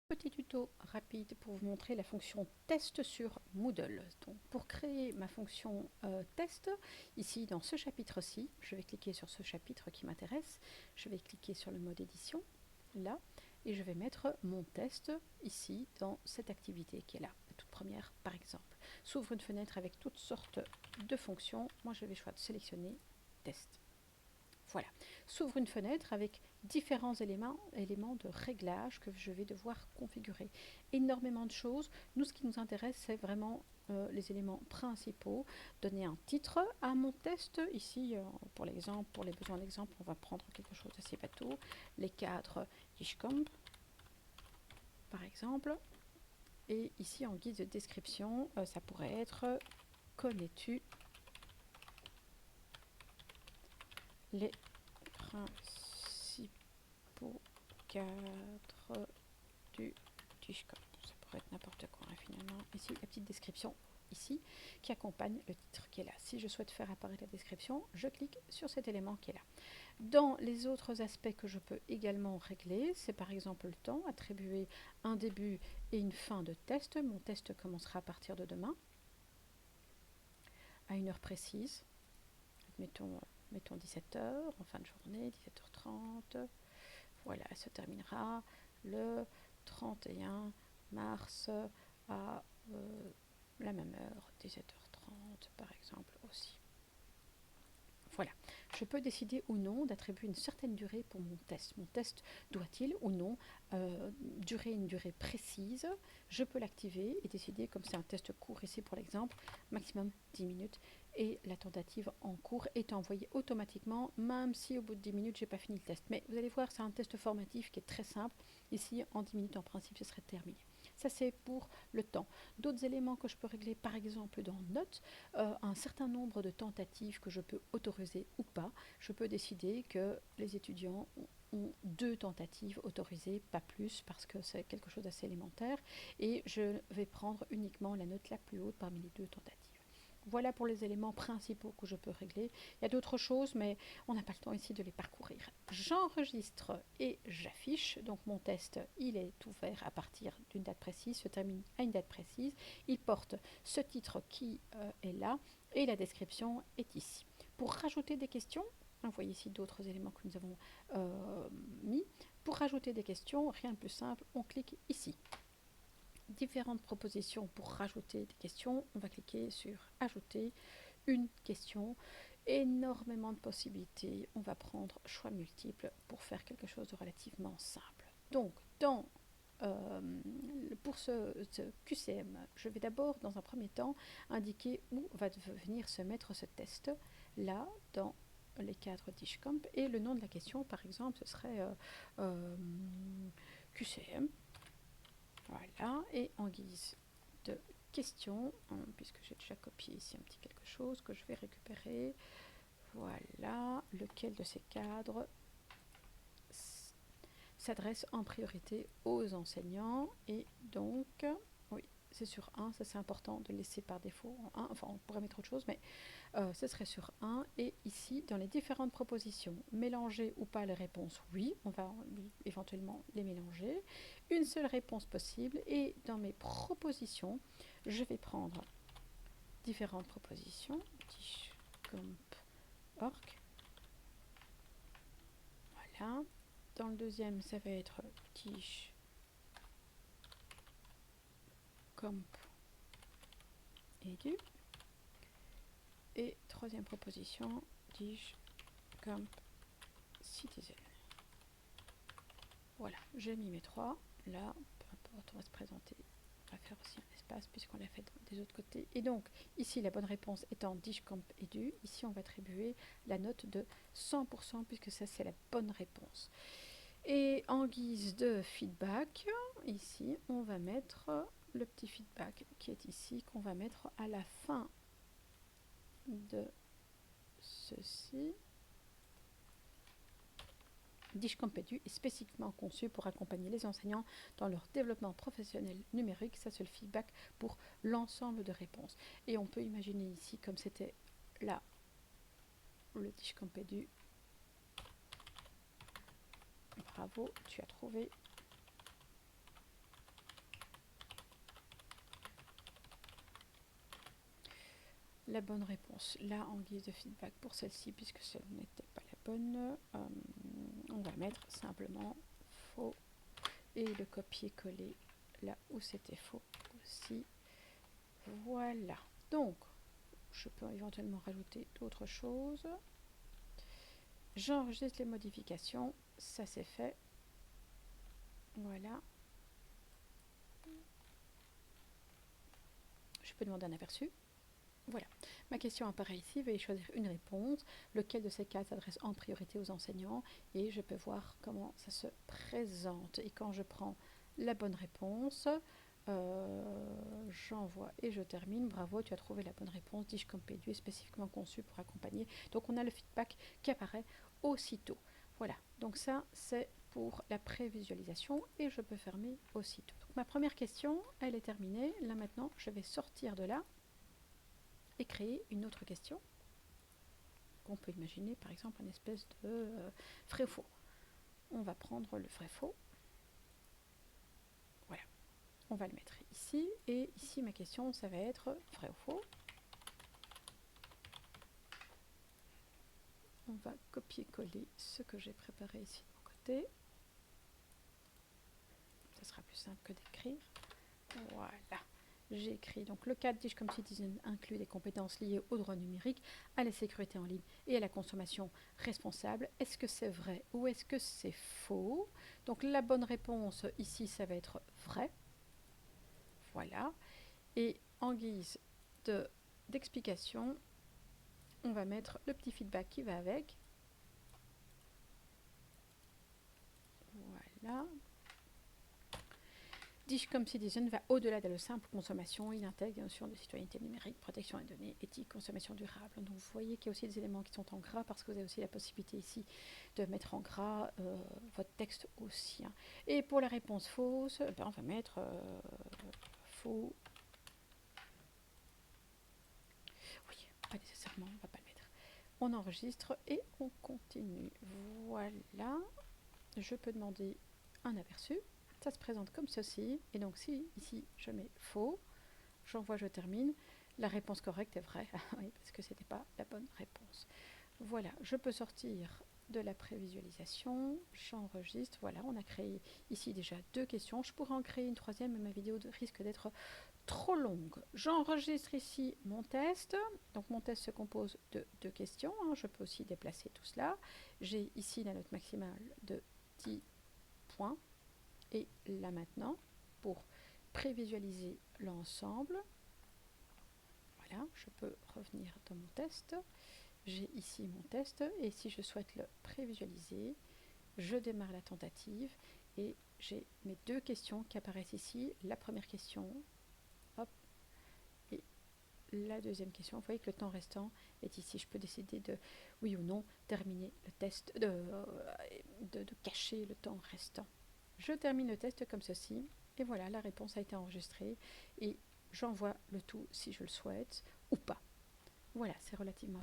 Petit tuto rapide pour vous montrer la fonction test sur Moodle. Donc, pour créer ma fonction test, ici dans ce chapitre-ci, je vais cliquer sur ce chapitre qui m'intéresse, je vais cliquer sur le mode édition, là, et je vais mettre mon test ici dans cette activité qui est là, la toute première par exemple. S'ouvre une fenêtre avec toutes sortes de fonctions, moi je vais choisir de sélectionner test. Voilà, s'ouvre une fenêtre avec différents éléments de réglage que je vais devoir configurer. Énormément de choses. Nous, ce qui nous intéresse, c'est vraiment les éléments principaux. Donner un titre à mon test. Ici, pour l'exemple, pour les besoins d'exemple, on va prendre quelque chose d'assez bateau. Les cadres Dishcomp, par exemple. Et ici, en guise de description, ça pourrait être « Connais-tu les principaux cadres du Dishcomp ». Ça pourrait être n'importe quoi finalement. Ici, la petite description ici qui accompagne le titre qui est là. Si je souhaite faire apparaître la description, je clique sur cet élément qui est là. Dans les autres aspects que je peux également régler, c'est par exemple le temps, attribuer un début et une fin de test. Mon test commencera à partir de demain, à une heure précise. Mettons 17h, en fin de journée, 17h30. Voilà, elle se terminera le 31 mars à la même heure, 17h30 par exemple aussi. Voilà, je peux décider ou non d'attribuer une certaine durée pour mon test. Mon test doit-il ou non durer une durée précise? Je peux l'activer et décider, comme c'est un test court ici pour l'exemple, maximum 10 minutes. Et la tentative en cours est envoyée automatiquement, même si au bout de 10 minutes, je n'ai pas fini le test. Mais vous allez voir, c'est un test formatif qui est très simple. Ici, en 10 minutes, en principe, ce serait terminé. Ça, c'est pour le temps. D'autres éléments que je peux régler, par exemple, dans Notes, un certain nombre de tentatives que je peux autoriser ou pas. Je peux décider que les étudiants ont 2 tentatives autorisées, pas plus, parce que c'est quelque chose d'assez élémentaire. Et je vais prendre uniquement la note la plus haute parmi les 2 tentatives. Voilà pour les éléments principaux que je peux régler. Il y a d'autres choses, mais on n'a pas le temps ici de les parcourir. J'enregistre et j'affiche. Donc mon test, il est ouvert à partir d'une date précise, se termine à une date précise. Il porte ce titre qui est là et la description est ici. Pour rajouter des questions, vous voyez ici d'autres éléments que nous avons mis. Pour rajouter des questions, rien de plus simple, on clique ici. Différentes propositions pour rajouter des questions. On va cliquer sur ajouter une question. Énormément de possibilités. On va prendre choix multiples pour faire quelque chose de relativement simple. Donc, pour ce QCM, je vais d'abord, dans un premier temps, indiquer où va venir se mettre ce test. Là, dans les cadres Dishcomp. Et le nom de la question, par exemple, ce serait QCM. Voilà, et en guise de question, puisque j'ai déjà copié ici un petit quelque chose que je vais récupérer, voilà, lequel de ces cadres s'adresse en priorité aux enseignants, et donc, oui, c'est sur 1, ça c'est important de laisser par défaut en 1, enfin on pourrait mettre autre chose, mais ce serait sur 1, et ici, dans les différentes propositions, mélanger ou pas les réponses, oui, on va éventuellement les mélanger, une seule réponse possible, et dans mes propositions, je vais prendre différentes propositions, Dishcomp.org, voilà, dans le deuxième, ça va être Dishcomp.edu, et troisième proposition, Dishcomp Citizen. Voilà, j'ai mis mes 3. Là, peu importe, on va se présenter. On va faire aussi un espace puisqu'on l'a fait des autres côtés. Et donc, ici, la bonne réponse étant Dishcomp Edu. Ici, on va attribuer la note de 100% puisque ça, c'est la bonne réponse. Et en guise de feedback, ici, on va mettre le petit feedback qui est ici, qu'on va mettre à la fin de ceci. Dishcomp Edu est spécifiquement conçu pour accompagner les enseignants dans leur développement professionnel numérique. Ça, c'est le feedback pour l'ensemble de réponses. Et on peut imaginer ici, comme c'était là le Discompédu. Bravo, tu as trouvé. La bonne réponse. Là, en guise de feedback pour celle-ci, puisque ce n'était pas la bonne, on va mettre simplement faux et le copier-coller là où c'était faux aussi. Voilà. Donc, je peux éventuellement rajouter d'autres choses. J'enregistre les modifications. Ça, c'est fait. Voilà. Je peux demander un aperçu. Voilà. Ma question apparaît ici. Veuillez choisir une réponse. Lequel de ces cas s'adresse en priorité aux enseignants? Et je peux voir comment ça se présente. Et quand je prends la bonne réponse, j'envoie et je termine. Bravo, tu as trouvé la bonne réponse. Discompédu est spécifiquement conçu pour accompagner. Donc on a le feedback qui apparaît aussitôt. Voilà, donc ça c'est pour la prévisualisation et je peux fermer aussitôt. Donc ma première question, elle est terminée. Là maintenant, je vais sortir de là et créer une autre question. On peut imaginer par exemple une espèce de vrai ou faux. On va prendre le vrai faux. Voilà. On va le mettre ici, et ici ma question ça va être vrai ou faux. On va copier-coller ce que j'ai préparé ici de mon côté. Ça sera plus simple que d'écrire. Voilà. J'ai écrit donc le cadre Discom-Citizen inclut des compétences liées au droit numérique, à la sécurité en ligne et à la consommation responsable. Est-ce que c'est vrai ou est-ce que c'est faux? Donc la bonne réponse ici ça va être vrai. Voilà. Et en guise d'explication, on va mettre le petit feedback qui va avec. Voilà. Discom-Citizen va au-delà de la simple consommation. Il intègre des notions de citoyenneté numérique, protection des données, éthique, consommation durable. Donc vous voyez qu'il y a aussi des éléments qui sont en gras parce que vous avez aussi la possibilité ici de mettre en gras votre texte aussi. Et pour la réponse fausse, on va mettre faux. Oui, pas nécessairement, on ne va pas le mettre. On enregistre et on continue. Voilà. Je peux demander un aperçu. Ça se présente comme ceci. Et donc si ici je mets faux, j'envoie, je termine. La réponse correcte est vraie. Oui, parce que ce n'était pas la bonne réponse. Voilà, je peux sortir de la prévisualisation. J'enregistre. Voilà, on a créé ici déjà 2 questions. Je pourrais en créer une troisième, mais ma vidéo risque d'être trop longue. J'enregistre ici mon test. Donc mon test se compose de 2 questions. Je peux aussi déplacer tout cela. J'ai ici la note maximale de 10 points. Et là maintenant, pour prévisualiser l'ensemble, voilà, je peux revenir dans mon test. J'ai ici mon test et si je souhaite le prévisualiser, je démarre la tentative et j'ai mes 2 questions qui apparaissent ici. La première question, hop, et la deuxième question. Vous voyez que le temps restant est ici. Je peux décider de, oui ou non, terminer le test, de cacher le temps restant. Je termine le test comme ceci, et voilà, la réponse a été enregistrée, et j'envoie le tout si je le souhaite, ou pas. Voilà, c'est relativement